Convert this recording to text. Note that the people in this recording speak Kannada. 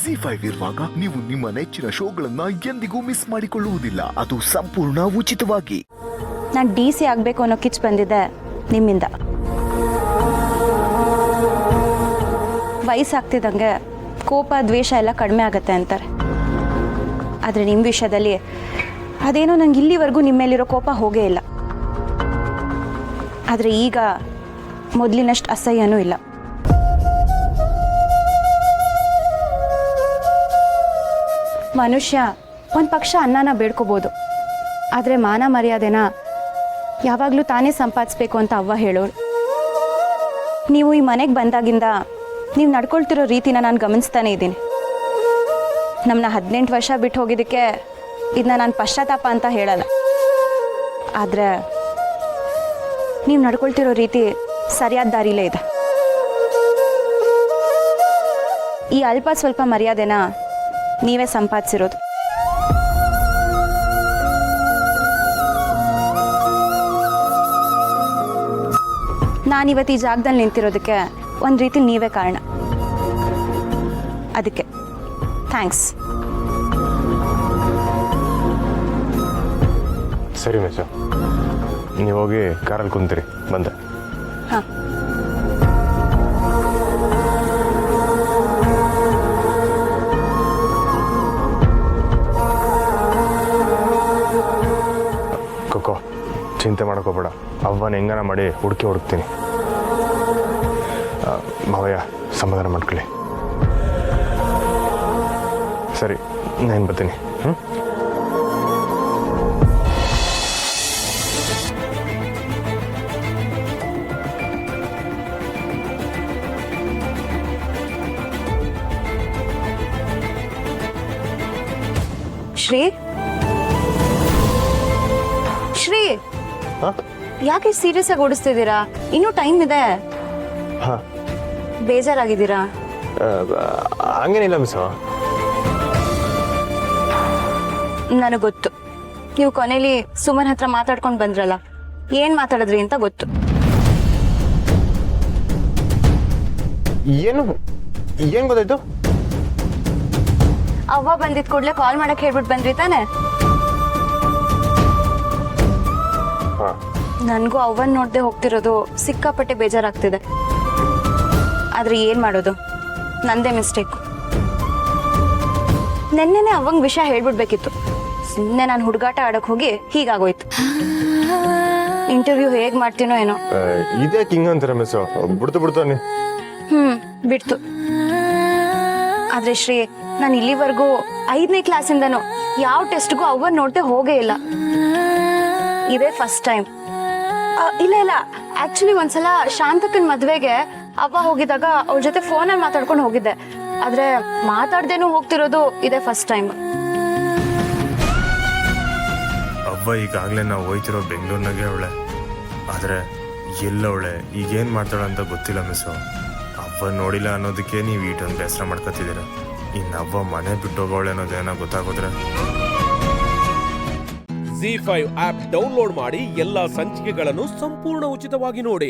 ZEE5 ಇರುವಾಗ ನೀವು ನಿಮ್ಮ ನೆಚ್ಚಿನ ಶೋಗಳನ್ನ ಎಂದಿಗೂ ಮಿಸ್ ಮಾಡಿಕೊಳ್ಳುವುದಿಲ್ಲ. ಅದು ಸಂಪೂರ್ಣ ಉಚಿತವಾಗಿ. ನಾನು DC ಆಗಬೇಕು ಅನ್ನೋ ಕಿಚ್ ಬಂದಿದೆ ನಿಮ್ಮಿಂದ. ವಯಸ್ಸಾಗ್ತಿದ್ದಂಗೆ ಕೋಪ ದ್ವೇಷ ಎಲ್ಲ ಕಡಿಮೆ ಆಗುತ್ತೆ ಅಂತಾರೆ. ಆದರೆ ನಿಮ್ಮ ವಿಷಯದಲ್ಲಿ ಅದೇನೋ ನಂಗೆ ಇಲ್ಲಿವರೆಗೂ ನಿಮ್ಮ ಮೇಲಿರೋ ಕೋಪ ಹೋಗೇ ಇಲ್ಲ. ಆದರೆ ಈಗ ಮೊದಲಿನಷ್ಟು ಅಸಹ್ಯನೂ ಇಲ್ಲ. ಮನುಷ್ಯ ಒಂದು ಪಕ್ಷ ಅನ್ನನ ಬೇಡ್ಕೋಬೋದು, ಆದರೆ ಮಾನ ಮರ್ಯಾದೆನ ಯಾವಾಗಲೂ ತಾನೇ ಸಂಪಾದಿಸ್ಬೇಕು ಅಂತ ಅವ್ವ ಹೇಳೋರು. ನೀವು ಈ ಮನೆಗೆ ಬಂದಾಗಿಂದ ನೀವು ನಡ್ಕೊಳ್ತಿರೋ ರೀತಿನ ನಾನು ಗಮನಿಸ್ತಾನೆ ಇದ್ದೀನಿ. ನಮ್ಮನ್ನ 18 ವರ್ಷ ಬಿಟ್ಟು ಹೋಗಿದ್ದಕ್ಕೆ ಇದನ್ನ ನಾನು ಪಶ್ಚಾತ್ತಾಪ ಅಂತ ಹೇಳಲ್ಲ. ಆದರೆ ನೀವು ನಡ್ಕೊಳ್ತಿರೋ ರೀತಿ ಸರಿಯಾದ ದಾರಿಲೇ ಇದೆ. ಈ ಅಲ್ಪ ಸ್ವಲ್ಪ ಮರ್ಯಾದೆನ ನೀವೇ ಸಂಪಾದಿಸಿರೋದು. ನಾನಿವತ್ತು ಈ ಜಾಗದಲ್ಲಿ ನಿಂತಿರೋದಕ್ಕೆ ಒಂದು ರೀತಿ ನೀವೇ ಕಾರಣ. ಅದಕ್ಕೆ ಥ್ಯಾಂಕ್ಸ್. ಸರಿ ಮಿಸ್, ನೀವು ಹೋಗಿ ಕಾರಲ್ಲಿ ಕುಂತೀರಿ, ಬಂದೆ. ಹಾಂ. ಕೊಕ್ಕೋ, ಚಿಂತೆ ಮಾಡ್ಕೋಬೇಡ. ಅವ್ವನ ಹೆಂಗನ ಮಾಡಿ ಹುಡುಕ್ತೀನಿ. ಮಾವಯ್ಯ ಸಮಾಧಾನ ಮಾಡ್ಕೊಳ್ಳಿ. ಸರಿ, ನಾನು ಬರ್ತೀನಿ. ಶ್ರೀ ಶ್ರೀ, ಯಾಕೆ ಸೀರಿಯಸ್ ಆಗಿ ಓಡಿಸ್ತಿದ್ದೀರಾ? ಇನ್ನೂ ಟೈಮ್ ಇದೆ. ಹಾಂ, ಬೇಜಾರಾಗಿದ್ದೀರಾ? ಹಂಗೇನಿಲ್ಲ ಮಿಸ್. ನನಗೆ ಗೊತ್ತು, ನೀವು ಕೊನೆಯಲ್ಲಿ ಸುಮನ್ ಹತ್ರ ಮಾತಾಡ್ಕೊಂಡು ಬಂದ್ರಲ್ಲ, ಏನ್ ಮಾತಾಡಿದ್ರಿ ಅಂತ ಗೊತ್ತು. ಏನು ಗೊತ್ತಾಯ್ತು? ಅವ್ವ ಬಂದಿದ್ ಕೂಡಲೇ ಕಾಲ್ ಮಾಡಕ್ ಹೇಳ್ಬಿಟ್ಟು ಬಂದ್ರಿ ತಾನೆ? ನನ್ಗೂ ಅವ್ವನ್ ನೋಡ್ದೆ ಹೋಗ್ತಿರೋದು ಸಿಕ್ಕಾಪಟ್ಟೆ ಬೇಜಾರಾಗ್ತಿದೆ. ಆದ್ರೆ ಏನ್ ಮಾಡೋದು, ನಂದೇ ಮಿಸ್ಟೇಕ್. ನೆನ್ನೆನೆ ಅವಂಗ್ ವಿಷಯ ಹೇಳ್ಬಿಡ್ಬೇಕಿತ್ತು. ಸುಮ್ಮನೆ ನಾನು ಹುಡುಗಾಟ ಆಡಕ್ ಹೋಗಿ ಹೀಗಾಗೋಯ್ತು. ಇಂಟರ್ವ್ಯೂ ಹೇಗ್ ಮಾಡ್ತೀನೋ ಏನೋ. ಇದೇ ಕಿಂಗ್ ಅಂತಾರೆ ಮಿಸ್. ಬಿಡ್ತಾನೆ. ಬಿಡ್ತು. ಆದ್ರೆ ಶ್ರೀ, ನಾನು ಇಲ್ಲಿವರೆಗೂ 5ನೇ ಕ್ಲಾಸಿಂದನೂ ಯಾವ ಟೆಸ್ಟ್ಗೂ ಅವ್ವನ್ ನೋಡ್ದೆ ಹೋಗೇ ಇಲ್ಲ. ಇದೇ ಫಸ್ಟ್ ಟೈಮ್. ಇಲ್ಲ, ಆಕ್ಚುಲಿ ಒಂದ್ಸಲ ಶಾಂತಕನ್ ಮದ್ವೆಗೆ ಅವ್ವ ಹೋಗಿದಾಗ ಅವ್ರ ಜೊತೆ ಫೋನಲ್ಲಿ ಮಾತಾಡ್ಕೊಂಡು ಹೋಗಿದ್ದೆ. ಆದ್ರೆ ಮಾತಾಡ್ದೇನು ಹೋಗ್ತಿರೋದು ಇದೇ ಫಸ್ಟ್ ಟೈಮ್. ಅವ್ವ ಈಗಾಗಲೇ ನಾವು ಹೋಯ್ತಿರೋ ಬೆಂಗಳೂರಿನಾಗೆ ಅವಳೆ. ಆದ್ರೆ ಎಲ್ಲವಳೆ ಈಗೇನ್ ಮಾಡ್ತಾಳೆ ಅಂತ ಗೊತ್ತಿಲ್ಲ ಮಿಸ್. ಅವ್ವ ನೋಡಿಲ್ಲ ಅನ್ನೋದಕ್ಕೆ ನೀವು ಈಟೊಂದು ಬೇಸರ ಮಾಡ್ಕೊತಿದ್ದೀರ. ಇನ್ನು ಅವ್ವ ಮನೆ ಬಿಟ್ಟೋಗವಳೆ ಅನ್ನೋದೇನೋ ಗೊತ್ತಾಗೋದ್ರೆ. ZEE5 ಆಪ್ ಡೌನ್ಲೋಡ್ ಮಾಡಿ ಎಲ್ಲಾ ಸಂಚಿಕೆಗಳನ್ನು ಸಂಪೂರ್ಣ ಉಚಿತವಾಗಿ ನೋಡಿ.